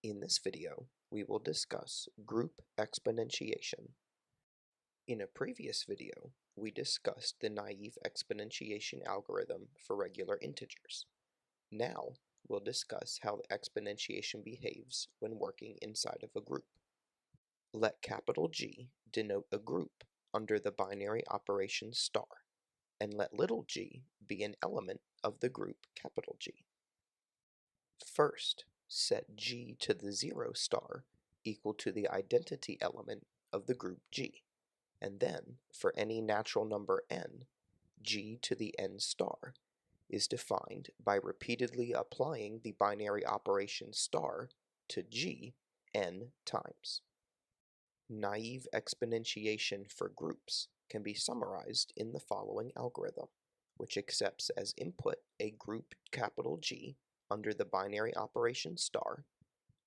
In this video, we will discuss group exponentiation. In a previous video, we discussed the naive exponentiation algorithm for regular integers. Now, we'll discuss how the exponentiation behaves when working inside of a group. Let capital G denote a group under the binary operation star, and let little g be an element of the group capital G. First, set G to the 0 star equal to the identity element of the group G, and then, for any natural number n, G to the n star is defined by repeatedly applying the binary operation star to G n times. Naive exponentiation for groups can be summarized in the following algorithm, which accepts as input a group capital G under the binary operation star,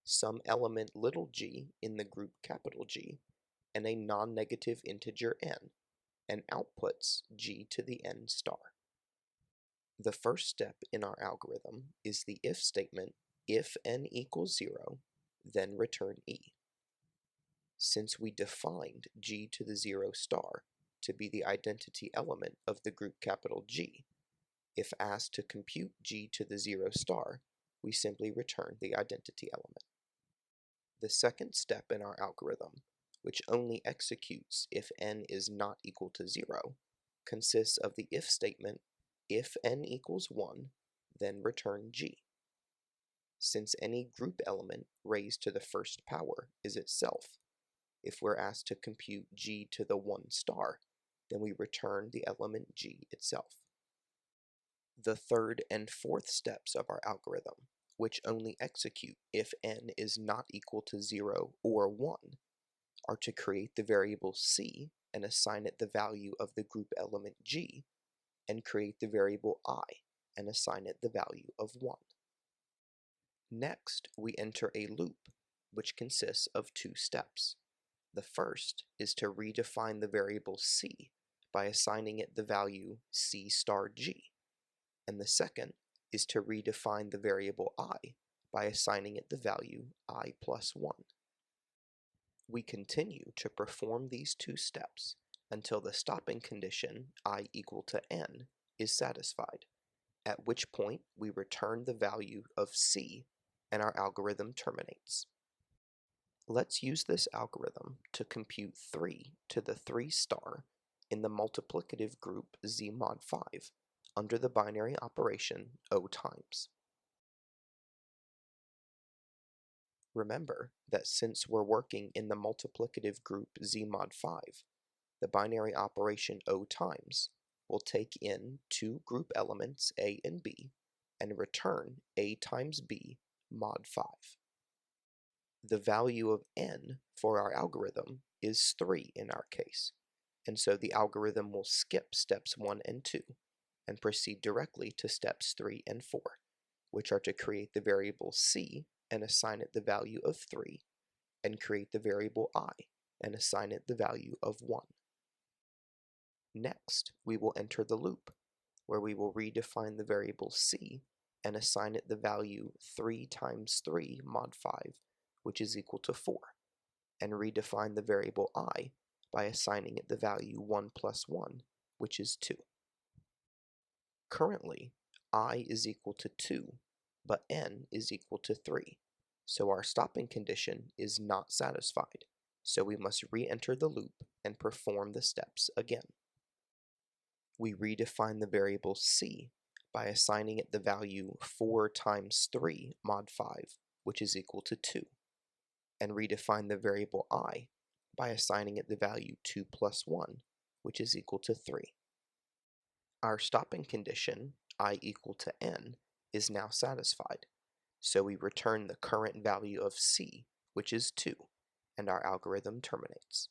some element little g in the group capital G, and a non-negative integer n, and outputs g to the n star. The first step in our algorithm is the if statement: if n equals 0, then return e. Since we defined g to the 0 star to be the identity element of the group capital G, if asked to compute g to the 0 star, we simply return the identity element. The second step in our algorithm, which only executes if n is not equal to 0, consists of the if statement: if n equals 1, then return g. Since any group element raised to the first power is itself, if we're asked to compute g to the 1 star, then we return the element g itself. The third and fourth steps of our algorithm, which only execute if n is not equal to 0 or 1, are to create the variable c and assign it the value of the group element g, and create the variable I and assign it the value of 1. Next, we enter a loop, which consists of two steps. The first is to redefine the variable c by assigning it the value c star g, and the second is to redefine the variable I by assigning it the value I plus 1. We continue to perform these two steps until the stopping condition I equal to n is satisfied, at which point we return the value of c and our algorithm terminates. Let's use this algorithm to compute 3 to the 3 star in the multiplicative group z mod 5 under the binary operation O times. Remember that since we're working in the multiplicative group z mod 5, the binary operation O times will take in two group elements a and b and return a times b mod 5. The value of n for our algorithm is 3 in our case, and so the algorithm will skip steps 1 and 2 and proceed directly to steps 3 and 4, which are to create the variable c and assign it the value of 3, and create the variable I and assign it the value of 1. Next, we will enter the loop, where we will redefine the variable c and assign it the value 3 times 3 mod 5, which is equal to 4, and redefine the variable I by assigning it the value 1 plus 1, which is 2. Currently, I is equal to 2, but n is equal to 3, so our stopping condition is not satisfied, so we must re-enter the loop and perform the steps again. We redefine the variable c by assigning it the value 4 times 3 mod 5, which is equal to 2, and redefine the variable I by assigning it the value 2 plus 1, which is equal to 3. Our stopping condition, I equal to n, is now satisfied, so we return the current value of c, which is 2, and our algorithm terminates.